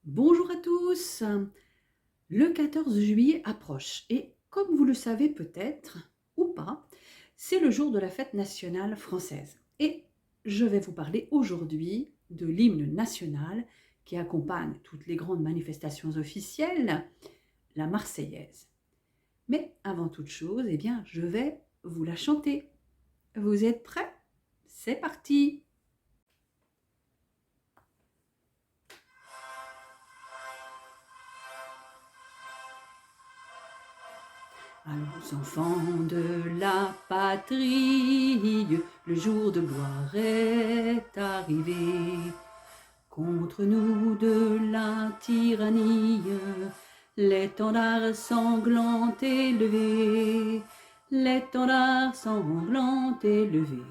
Bonjour à tous. Le 14 juillet approche et comme vous le savez peut-être ou pas, c'est le jour de la fête nationale française. Et je vais vous parler aujourd'hui de l'hymne national qui accompagne toutes les grandes manifestations officielles, la Marseillaise. Mais avant toute chose, je vais vous la chanter. Vous êtes prêts? C'est parti! Allons enfants de la patrie, le jour de gloire est arrivé. Contre nous de la tyrannie, l'étendard sanglant élevé, l'étendard sanglant élevé.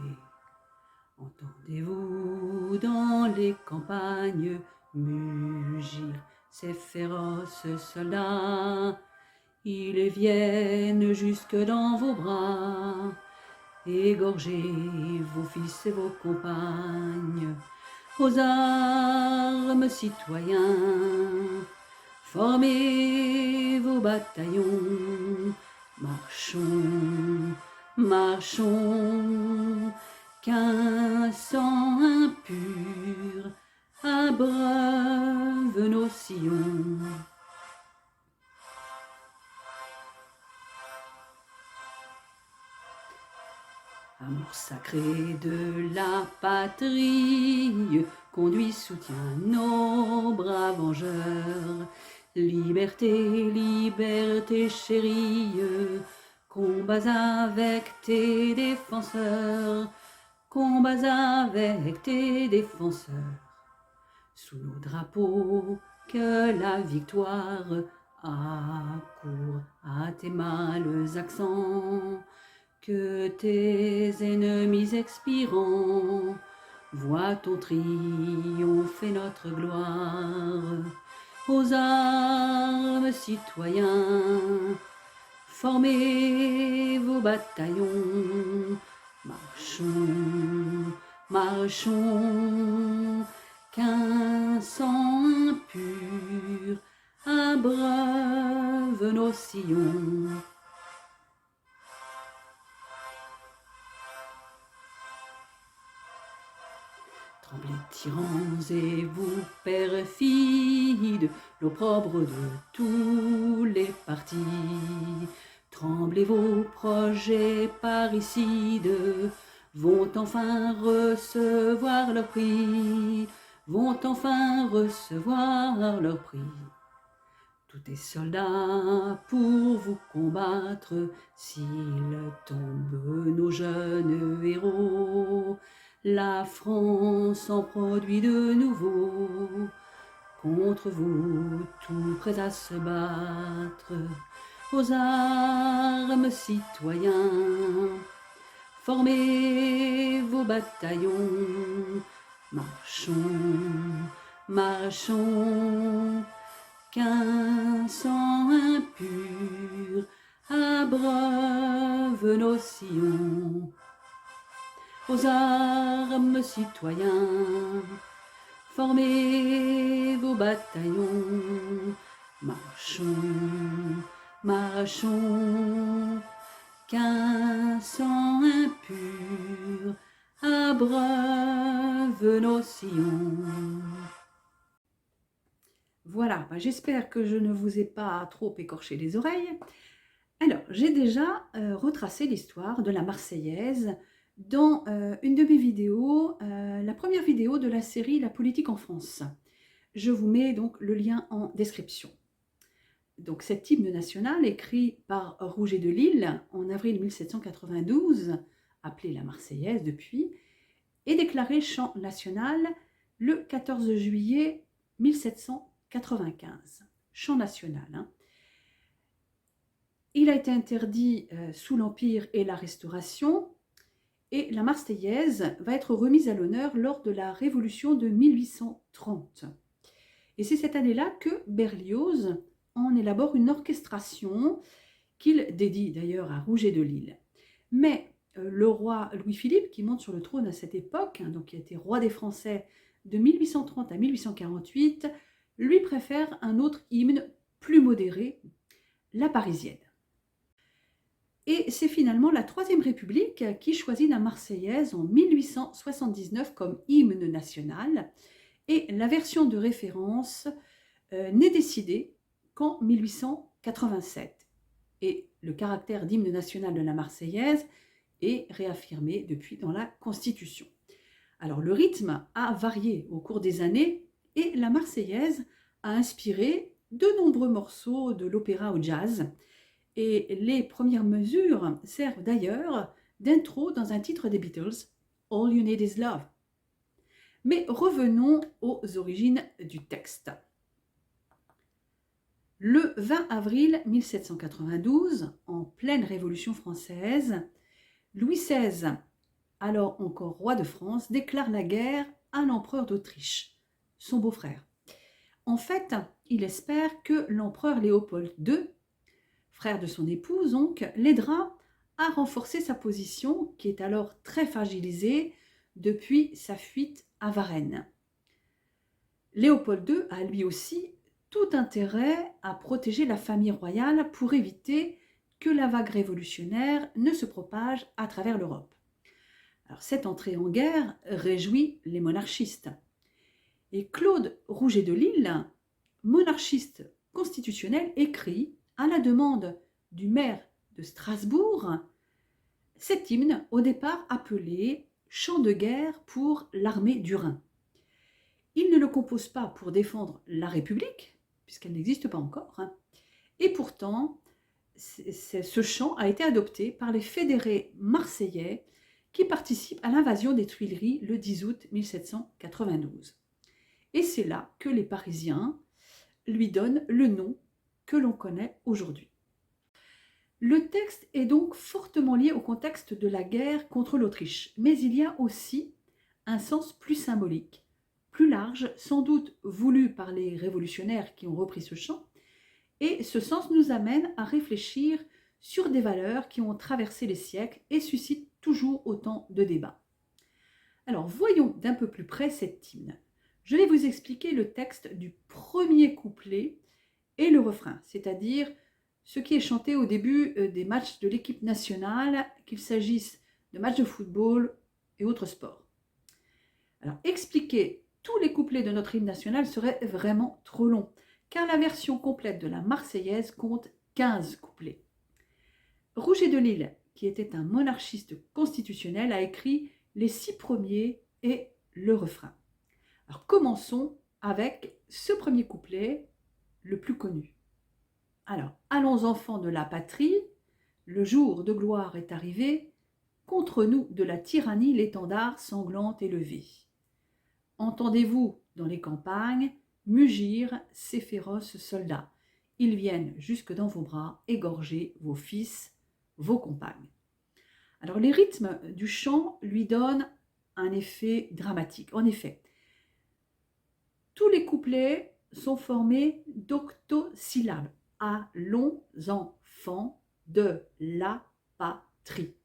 Entendez-vous dans les campagnes mugir ces féroces soldats? Ils viennent jusque dans vos bras, égorger vos fils et vos compagnes. Aux armes, citoyens, formez vos bataillons. Marchons, marchons, qu'un sang impur abreuve nos sillons. Amour sacré de la patrie, conduit, soutient nos braves vengeurs. Liberté, liberté chérie, combats avec tes défenseurs, combats avec tes défenseurs. Sous nos drapeaux, que la victoire accourt à tes mâles accents. Que tes ennemis expirant voient ton triomphe et notre gloire. Aux armes, citoyens, formez vos bataillons. Marchons, marchons, qu'un sang impur abreuve nos sillons. Tremblez tyrans et vous perfides, l'opprobre de tous les partis. Tremblez vos projets parricides, vont enfin recevoir leur prix, vont enfin recevoir leur prix. Tous tes soldats pour vous combattre, s'ils tombent nos jeunes héros, la France en produit de nouveau. Contre vous, tout prêts à se battre. Aux armes, citoyens, formez vos bataillons. Marchons, marchons, qu'un sang impur abreuve nos sillons. Aux armes, citoyens, formez vos bataillons. Marchons, marchons, qu'un sang impur abreuve nos sillons. Voilà, j'espère que je ne vous ai pas trop écorché les oreilles. Alors, j'ai déjà retracé l'histoire de la Marseillaise dans une de mes vidéos, la première vidéo de la série La politique en France. Je vous mets donc le lien en description. Donc cet hymne national écrit par Rouget de Lille en avril 1792, appelé la Marseillaise depuis, est déclaré chant national le 14 juillet 1795. Chant national, hein. Il a été interdit sous l'Empire et la Restauration, et la Marseillaise va être remise à l'honneur lors de la Révolution de 1830. Et c'est cette année-là que Berlioz en élabore une orchestration qu'il dédie d'ailleurs à Rouget de Lille. Mais le roi Louis-Philippe, qui monte sur le trône à cette époque, donc qui a été roi des Français de 1830 à 1848, lui préfère un autre hymne plus modéré, la Parisienne. Et c'est finalement la Troisième République qui choisit la Marseillaise en 1879 comme hymne national, et la version de référence n'est décidée qu'en 1887. Et le caractère d'hymne national de la Marseillaise est réaffirmé depuis dans la Constitution. Alors le rythme a varié au cours des années et la Marseillaise a inspiré de nombreux morceaux de l'opéra au jazz. Et les premières mesures servent d'ailleurs d'intro dans un titre des Beatles, All You Need Is Love. Mais revenons aux origines du texte. Le 20 avril 1792, en pleine Révolution française, Louis XVI, alors encore roi de France, déclare la guerre à l'empereur d'Autriche, son beau-frère. En fait, il espère que l'empereur Léopold II, frère de son épouse, donc, l'aidera à renforcer sa position, qui est alors très fragilisée depuis sa fuite à Varennes. Léopold II a lui aussi tout intérêt à protéger la famille royale pour éviter que la vague révolutionnaire ne se propage à travers l'Europe. Alors, cette entrée en guerre réjouit les monarchistes. Et Claude Rouget de Lisle, monarchiste constitutionnel, écrit à la demande du maire de Strasbourg cet hymne, au départ appelé Chant de guerre pour l'armée du Rhin. Il ne le compose pas pour défendre la République, puisqu'elle n'existe pas encore, et pourtant, ce chant a été adopté par les fédérés marseillais qui participent à l'invasion des Tuileries le 10 août 1792. Et c'est là que les Parisiens lui donnent le nom que l'on connaît aujourd'hui. Le texte est donc fortement lié au contexte de la guerre contre l'Autriche, mais il y a aussi un sens plus symbolique, plus large, sans doute voulu par les révolutionnaires qui ont repris ce chant, et ce sens nous amène à réfléchir sur des valeurs qui ont traversé les siècles et suscitent toujours autant de débats. Alors voyons d'un peu plus près cet hymne. Je vais vous expliquer le texte du premier couplet et le refrain, c'est-à-dire ce qui est chanté au début des matchs de l'équipe nationale, qu'il s'agisse de matchs de football et autres sports. Alors expliquer tous les couplets de notre hymne national serait vraiment trop long, car la version complète de la Marseillaise compte 15 couplets. Rouget de Lisle, qui était un monarchiste constitutionnel, a écrit les 6 premiers et le refrain. Alors commençons avec ce premier couplet, le plus connu. Alors, allons enfants de la patrie, le jour de gloire est arrivé, contre nous de la tyrannie l'étendard sanglant est levé. Entendez-vous dans les campagnes mugir ces féroces soldats. Ils viennent jusque dans vos bras égorger vos fils, vos compagnes. Alors les rythmes du chant lui donnent un effet dramatique. En effet, tous les couplets sont formés d'octosyllabes. Allons enfants de la patrie.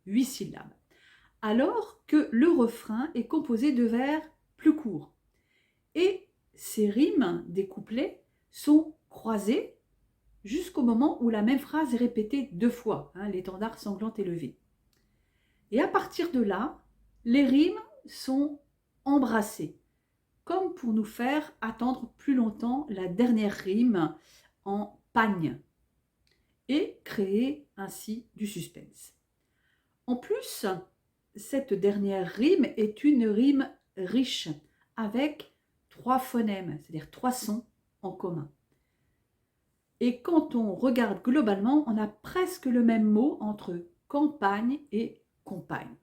8 syllabes. Alors que le refrain est composé de vers plus courts. Et ces rimes des couplets sont croisées jusqu'au moment où la même phrase est répétée 2 fois, l'étendard sanglant est levé. Et à partir de là, les rimes sont embrassées, comme pour nous faire attendre plus longtemps la dernière rime en pagne, et créer ainsi du suspense. En plus, cette dernière rime est une rime riche, avec 3 phonèmes, c'est-à-dire 3 sons en commun. Et quand on regarde globalement, on a presque le même mot entre campagne et compagne.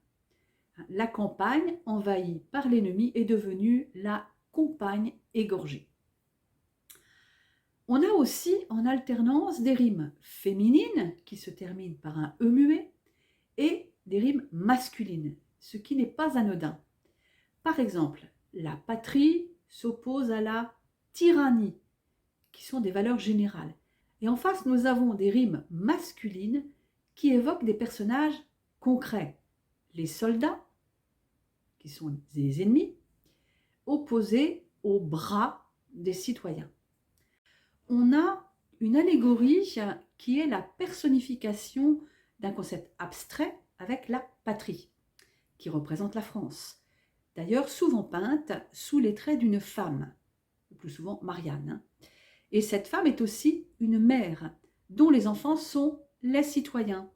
La campagne, envahie par l'ennemi, est devenue la compagne égorgée. On a aussi en alternance des rimes féminines qui se terminent par un E muet et des rimes masculines, ce qui n'est pas anodin. Par exemple, la patrie s'oppose à la tyrannie, qui sont des valeurs générales. Et en face, nous avons des rimes masculines qui évoquent des personnages concrets. Les soldats, qui sont des ennemis, opposés aux bras des citoyens. On a une allégorie qui est la personnification d'un concept abstrait avec la patrie, qui représente la France. D'ailleurs, souvent peinte sous les traits d'une femme, le plus souvent Marianne. Et cette femme est aussi une mère, dont les enfants sont les citoyens.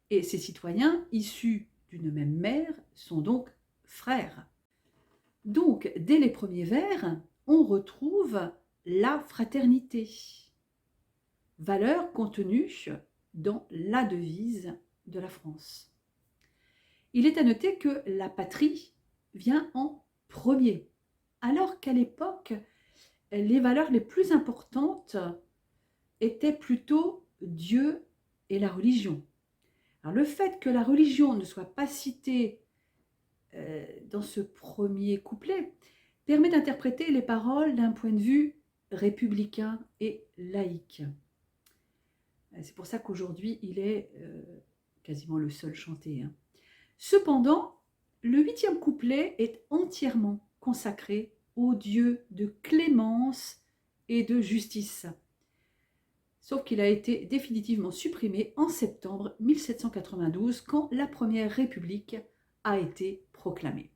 Et ces citoyens, issus d'une même mère, sont donc frères. Donc, dès les premiers vers, on retrouve la fraternité, valeur contenue dans la devise de la France. Il est à noter que la patrie vient en premier, alors qu'à l'époque, les valeurs les plus importantes étaient plutôt Dieu et la religion. Alors, le fait que la religion ne soit pas citée dans ce premier couplet permet d'interpréter les paroles d'un point de vue républicain et laïque. C'est pour ça qu'aujourd'hui, il est quasiment le seul chanté. Cependant, le 8e couplet est entièrement consacré au Dieu de clémence et de justice. Sauf qu'il a été définitivement supprimé en septembre 1792, quand la Première République a été proclamée.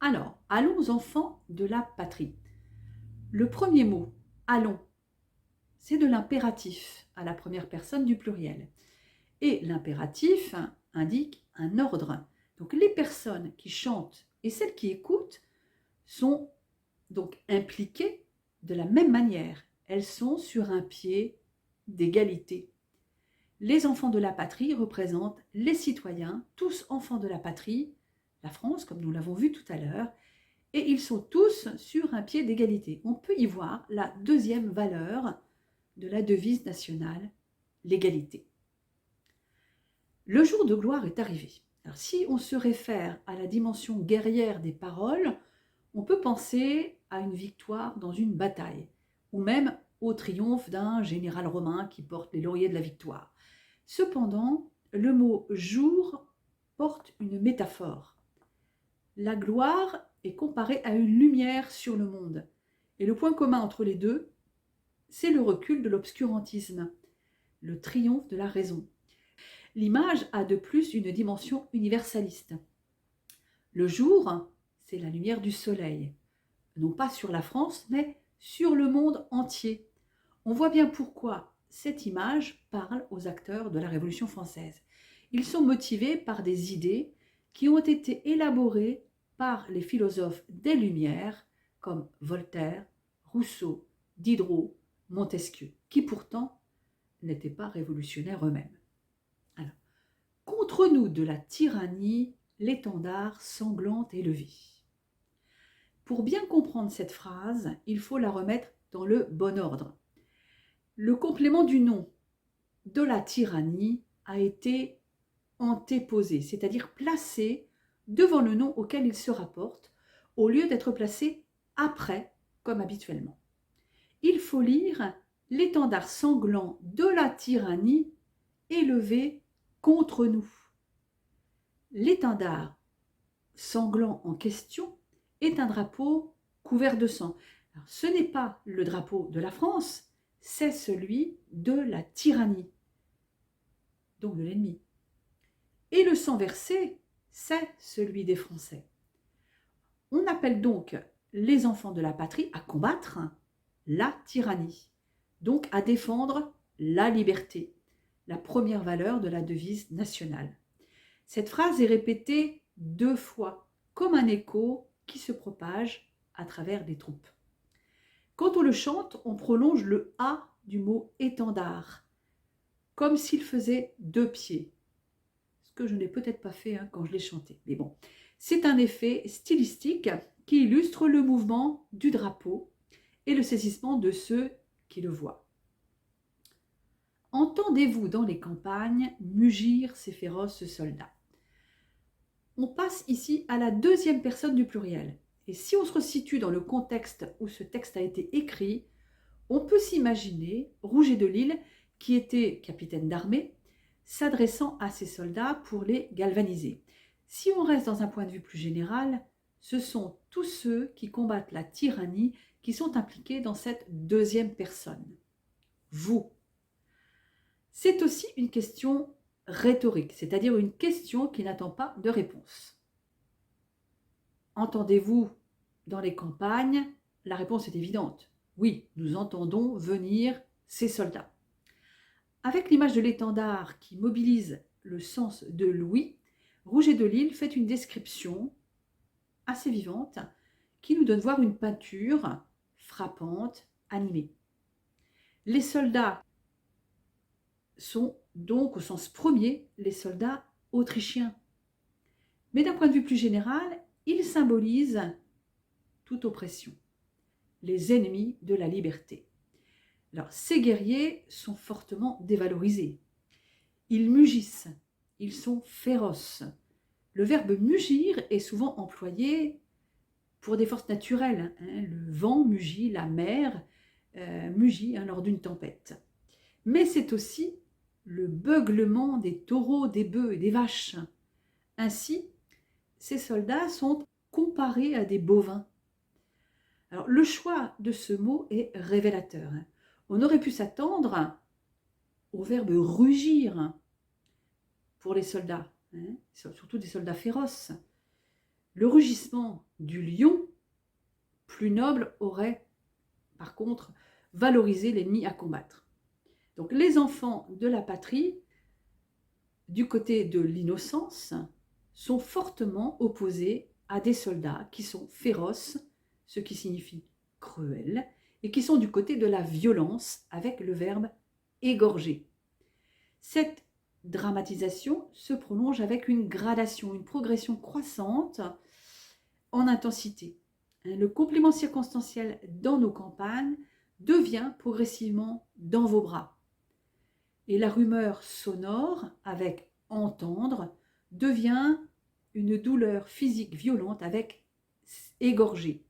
Alors, allons enfants de la patrie. Le premier mot, allons, c'est de l'impératif à la première personne du pluriel. Et l'impératif indique un ordre. Donc les personnes qui chantent et celles qui écoutent sont donc impliquées de la même manière. Elles sont sur un pied d'égalité. Les enfants de la patrie représentent les citoyens, tous enfants de la patrie, la France, comme nous l'avons vu tout à l'heure, et ils sont tous sur un pied d'égalité. On peut y voir la deuxième valeur de la devise nationale, l'égalité. Le jour de gloire est arrivé. Alors, si on se réfère à la dimension guerrière des paroles, on peut penser à une victoire dans une bataille, ou même au triomphe d'un général romain qui porte les lauriers de la victoire. Cependant, le mot « jour » porte une métaphore. La gloire est comparée à une lumière sur le monde. Et le point commun entre les deux, c'est le recul de l'obscurantisme, le triomphe de la raison. L'image a de plus une dimension universaliste. Le jour, c'est la lumière du soleil, non pas sur la France, mais sur le monde entier. On voit bien pourquoi cette image parle aux acteurs de la Révolution française. Ils sont motivés par des idées qui ont été élaborées par les philosophes des Lumières, comme Voltaire, Rousseau, Diderot, Montesquieu, qui pourtant n'étaient pas révolutionnaires eux-mêmes. Alors, contre nous de la tyrannie, l'étendard sanglant est levé. Pour bien comprendre cette phrase, il faut la remettre dans le bon ordre. Le complément du nom de la tyrannie a été antéposé, c'est-à-dire placé devant le nom auquel il se rapporte, au lieu d'être placé après, comme habituellement. Il faut lire l'étendard sanglant de la tyrannie élevé contre nous. L'étendard sanglant en question est un drapeau couvert de sang. Alors, ce n'est pas le drapeau de la France, c'est celui de la tyrannie, donc de l'ennemi. Et le sang versé, c'est celui des Français. On appelle donc les enfants de la patrie à combattre la tyrannie, donc à défendre la liberté, la première valeur de la devise nationale. Cette phrase est répétée 2 fois, comme un écho qui se propage à travers des troupes. Quand on le chante, on prolonge le « a » du mot « étendard », comme s'il faisait 2 pieds. Ce que je n'ai peut-être pas fait quand je l'ai chanté. Mais bon, c'est un effet stylistique qui illustre le mouvement du drapeau et le saisissement de ceux qui le voient. Entendez-vous dans les campagnes mugir ces féroces soldats? On passe ici à la 2e personne du pluriel. Et si on se resitue dans le contexte où ce texte a été écrit, on peut s'imaginer Rouget de Lille, qui était capitaine d'armée, s'adressant à ses soldats pour les galvaniser. Si on reste dans un point de vue plus général, ce sont tous ceux qui combattent la tyrannie qui sont impliqués dans cette deuxième personne. Vous. C'est aussi une question rhétorique, c'est-à-dire une question qui n'attend pas de réponse. Entendez-vous dans les campagnes? La réponse est évidente. Oui, nous entendons venir ces soldats. Avec l'image de l'étendard qui mobilise le sens de l'ouïe, Rouget de Lisle fait une description assez vivante qui nous donne voir une peinture frappante, animée. Les soldats sont donc au sens premier les soldats autrichiens. Mais d'un point de vue plus général, ils symbolisent toute oppression, les ennemis de la liberté. Alors, ces guerriers sont fortement dévalorisés. Ils mugissent, ils sont féroces. Le verbe mugir est souvent employé pour des forces naturelles. Le vent mugit, la mer mugit lors d'une tempête. Mais c'est aussi le beuglement des taureaux, des bœufs et des vaches. Ainsi, ces soldats sont comparés à des bovins. Alors, le choix de ce mot est révélateur. On aurait pu s'attendre au verbe rugir pour les soldats, surtout des soldats féroces. Le rugissement du lion, plus noble, aurait par contre valorisé l'ennemi à combattre. Donc les enfants de la patrie, du côté de l'innocence, sont fortement opposés à des soldats qui sont féroces, ce qui signifie cruels, et qui sont du côté de la violence avec le verbe égorger. Cette dramatisation se prolonge avec une gradation, une progression croissante en intensité. Le complément circonstanciel dans nos campagnes devient progressivement dans vos bras. Et la rumeur sonore avec entendre devient une douleur physique violente avec égorger.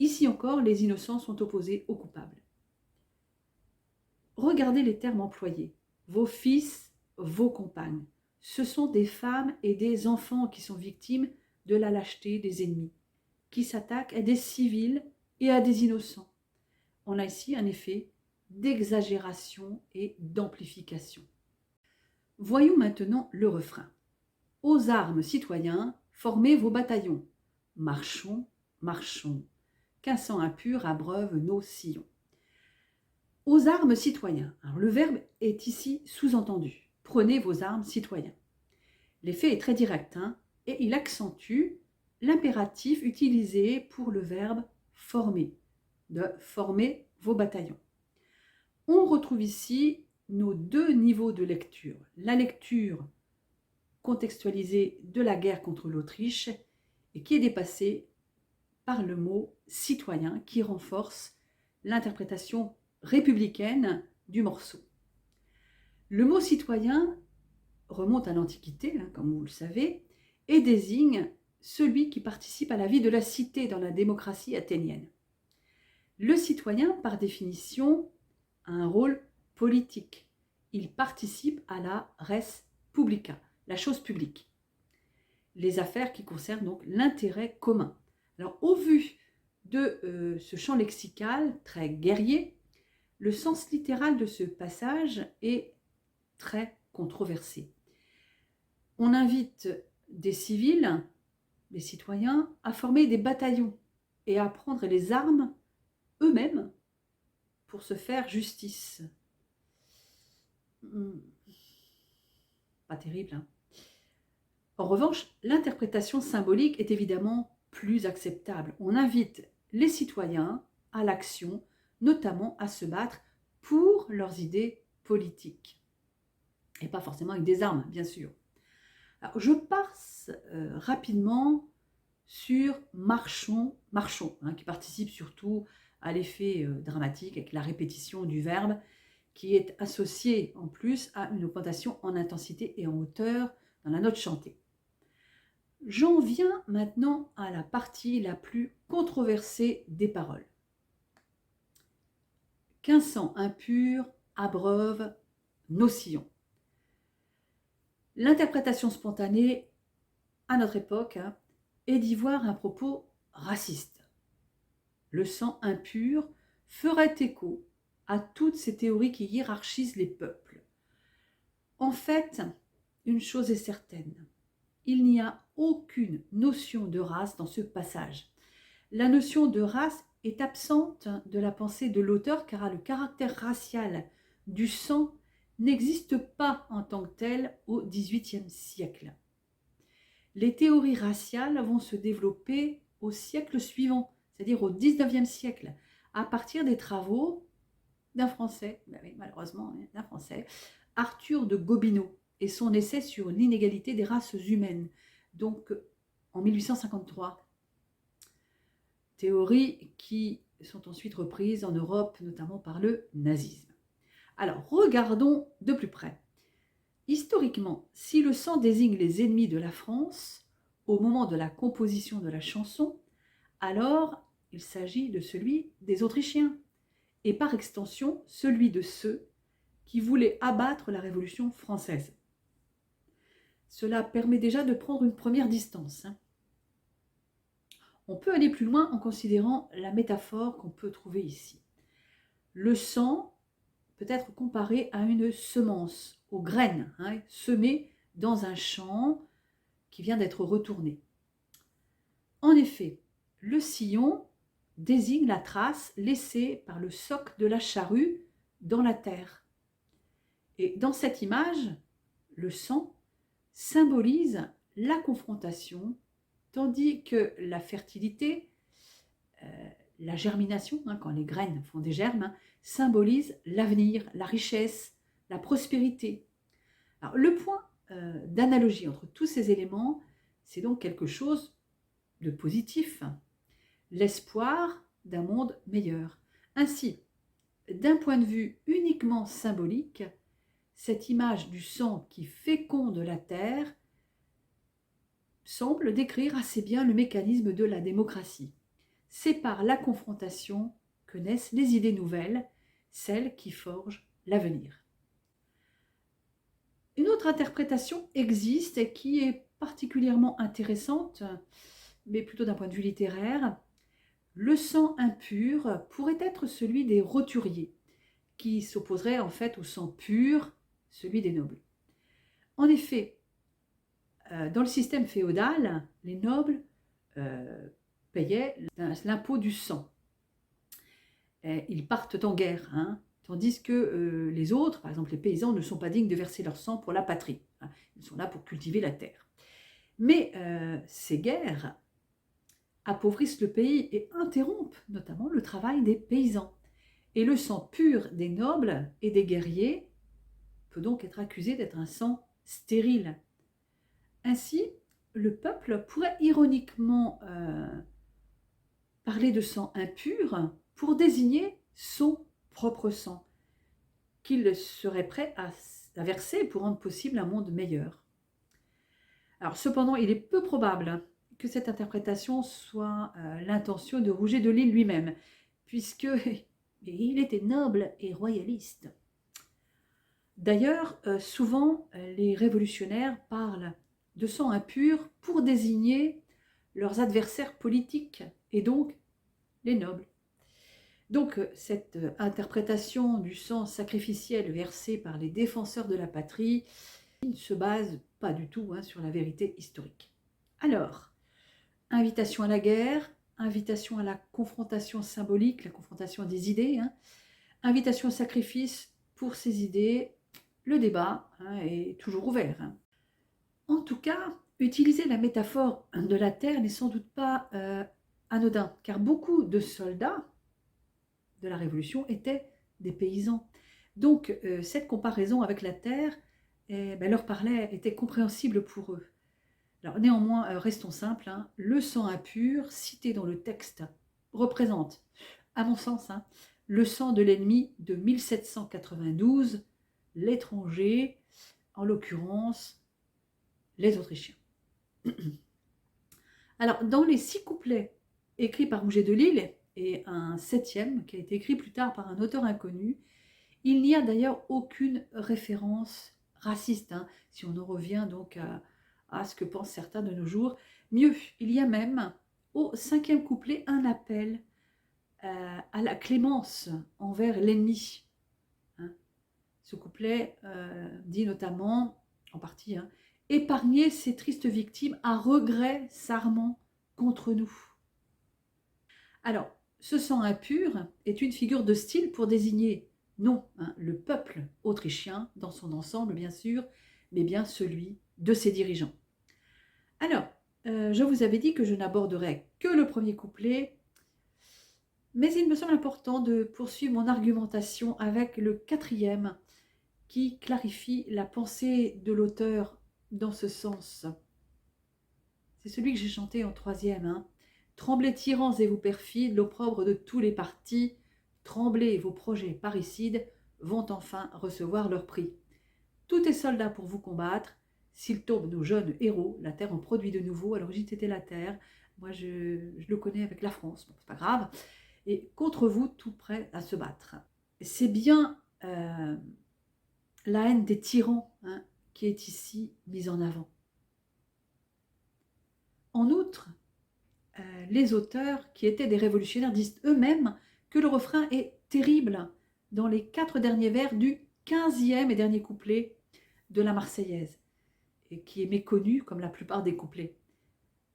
Ici encore, les innocents sont opposés aux coupables. Regardez les termes employés. Vos fils, vos compagnes. Ce sont des femmes et des enfants qui sont victimes de la lâcheté des ennemis, qui s'attaquent à des civils et à des innocents. On a ici un effet d'exagération et d'amplification. Voyons maintenant le refrain. Aux armes, citoyens, formez vos bataillons. Marchons, marchons, qu'un sang impur abreuve nos sillons. Aux armes, citoyens. Alors, le verbe est ici sous-entendu. Prenez vos armes, citoyens. L'effet est très direct et il accentue l'impératif utilisé pour le verbe former, de former vos bataillons. On retrouve ici nos deux niveaux de lecture. La lecture contextualisée de la guerre contre l'Autriche et qui est dépassée par le mot citoyen qui renforce l'interprétation républicaine du morceau. Le mot citoyen remonte à l'Antiquité, comme vous le savez, et désigne celui qui participe à la vie de la cité dans la démocratie athénienne. Le citoyen, par définition, a un rôle politique. Il participe à la res publica, la chose publique. Les affaires qui concernent donc l'intérêt commun. Alors, au vu de ce champ lexical très guerrier, le sens littéral de ce passage est très controversé. On invite des civils, des citoyens, à former des bataillons et à prendre les armes eux-mêmes pour se faire justice. Pas terrible, En revanche, l'interprétation symbolique est évidemment plus acceptable. On invite les citoyens à l'action, notamment à se battre pour leurs idées politiques. Et pas forcément avec des armes, bien sûr. Alors, je passe rapidement sur marchons, marchons, qui participe surtout à l'effet dramatique avec la répétition du verbe qui est associé en plus à une augmentation en intensité et en hauteur dans la note chantée. J'en viens maintenant à la partie la plus controversée des paroles. Qu'un sang impur abreuve nos sillons. L'interprétation spontanée à notre époque est d'y voir un propos raciste. Le sang impur ferait écho à toutes ces théories qui hiérarchisent les peuples. En fait, une chose est certaine, il n'y a aucune notion de race dans ce passage. La notion de race est absente de la pensée de l'auteur car le caractère racial du sang n'existe pas en tant que tel au XVIIIe siècle. Les théories raciales vont se développer au siècle suivant, c'est-à-dire au XIXe siècle, à partir des travaux d'un Français, ben oui, malheureusement, d'un Français, Arthur de Gobineau, et son essai sur l'inégalité des races humaines, donc en 1853. Théories qui sont ensuite reprises en Europe, notamment par le nazisme. Alors, regardons de plus près. Historiquement, si le sang désigne les ennemis de la France, au moment de la composition de la chanson, alors il s'agit de celui des Autrichiens, et par extension celui de ceux qui voulaient abattre la Révolution française. Cela permet déjà de prendre une première distance. On peut aller plus loin en considérant la métaphore qu'on peut trouver ici. Le sang peut être comparé à une semence, aux graines, semées dans un champ qui vient d'être retourné. En effet, le sillon désigne la trace laissée par le soc de la charrue dans la terre. Et dans cette image, le sang symbolise la confrontation, tandis que la fertilité, la germination, quand les graines font des germes, symbolise l'avenir, la richesse, la prospérité. Alors, le point d'analogie entre tous ces éléments, c'est donc quelque chose de positif, l'espoir d'un monde meilleur. Ainsi, d'un point de vue uniquement symbolique, cette image du sang qui féconde la terre semble décrire assez bien le mécanisme de la démocratie. C'est par la confrontation que naissent les idées nouvelles, celles qui forgent l'avenir. Une autre interprétation existe et qui est particulièrement intéressante, mais plutôt d'un point de vue littéraire. Le sang impur pourrait être celui des roturiers, qui s'opposerait en fait au sang pur, celui des nobles. En effet, dans le système féodal, les nobles payaient l'impôt du sang. Ils partent en guerre, tandis que les autres, par exemple les paysans, ne sont pas dignes de verser leur sang pour la patrie. Ils sont là pour cultiver la terre. Mais ces guerres appauvrissent le pays et interrompent notamment le travail des paysans. Et le sang pur des nobles et des guerriers peut donc être accusé d'être un sang stérile. Ainsi, le peuple pourrait ironiquement parler de sang impur pour désigner son propre sang, qu'il serait prêt à verser pour rendre possible un monde meilleur. Alors, cependant, il est peu probable que cette interprétation soit l'intention de Rouget de Lisle lui-même, puisque il était noble et royaliste. D'ailleurs, souvent, les révolutionnaires parlent de sang impur pour désigner leurs adversaires politiques et donc les nobles. Donc cette interprétation du sang sacrificiel versé par les défenseurs de la patrie ne se base pas du tout sur la vérité historique. Alors, invitation à la guerre, invitation à la confrontation symbolique, la confrontation des idées, invitation au sacrifice pour ces idées, le débat est toujours ouvert. En tout cas, utiliser la métaphore de la terre n'est sans doute pas anodin, car beaucoup de soldats de la Révolution étaient des paysans. Donc, cette comparaison avec la terre leur parlait, était compréhensible pour eux. Alors, néanmoins, restons simples, le sang impur, cité dans le texte, représente, à mon sens, le sang de l'ennemi de 1792, l'étranger, en l'occurrence, les Autrichiens. Alors, dans les 6 couplets écrits par Rouget de Lisle, et un 7e qui a été écrit plus tard par un auteur inconnu, il n'y a d'ailleurs aucune référence raciste, si on en revient donc à ce que pensent certains de nos jours. Mieux, il y a même au 5e couplet un appel à la clémence envers l'ennemi. Hein. Ce couplet dit notamment, en partie, hein, épargner ces tristes victimes à regret s'armant contre nous. Alors, ce sang impur est une figure de style pour désigner non le peuple autrichien dans son ensemble, bien sûr, mais bien celui de ses dirigeants. Alors, je vous avais dit que je n'aborderais que le premier couplet, mais il me semble important de poursuivre mon argumentation avec le 4e qui clarifie la pensée de l'auteur dans ce sens. C'est celui que j'ai chanté en 3e. Hein. Tremblez tyrans et vous perfides, l'opprobre de tous les partis, tremblez vos projets parricides vont enfin recevoir leur prix. Tout est soldat pour vous combattre, s'ils tombent nos jeunes héros, la terre en produit de nouveau, à l'origine c'était la terre, moi je le connais avec la France, bon, c'est pas grave, et contre vous tout prêt à se battre. C'est bien la haine des tyrans qui est ici mise en avant. En outre, les auteurs qui étaient des révolutionnaires disent eux-mêmes que le refrain est terrible dans les 4 derniers vers du 15e et dernier couplet de la Marseillaise, et qui est méconnu comme la plupart des couplets.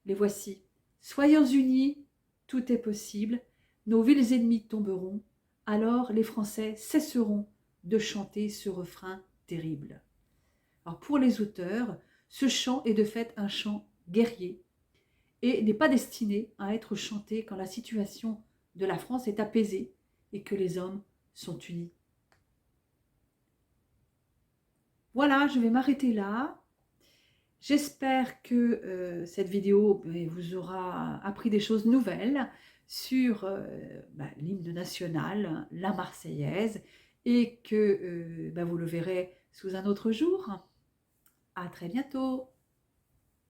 Les voici. Soyons unis, tout est possible, nos vils ennemis tomberont, alors les Français cesseront de chanter ce refrain terrible. Alors pour les auteurs, ce chant est de fait un chant guerrier et n'est pas destiné à être chanté quand la situation de la France est apaisée et que les hommes sont unis. Voilà, je vais m'arrêter là. J'espère que cette vidéo vous aura appris des choses nouvelles sur l'hymne national, la Marseillaise, et que vous le verrez sous un autre jour. À très bientôt.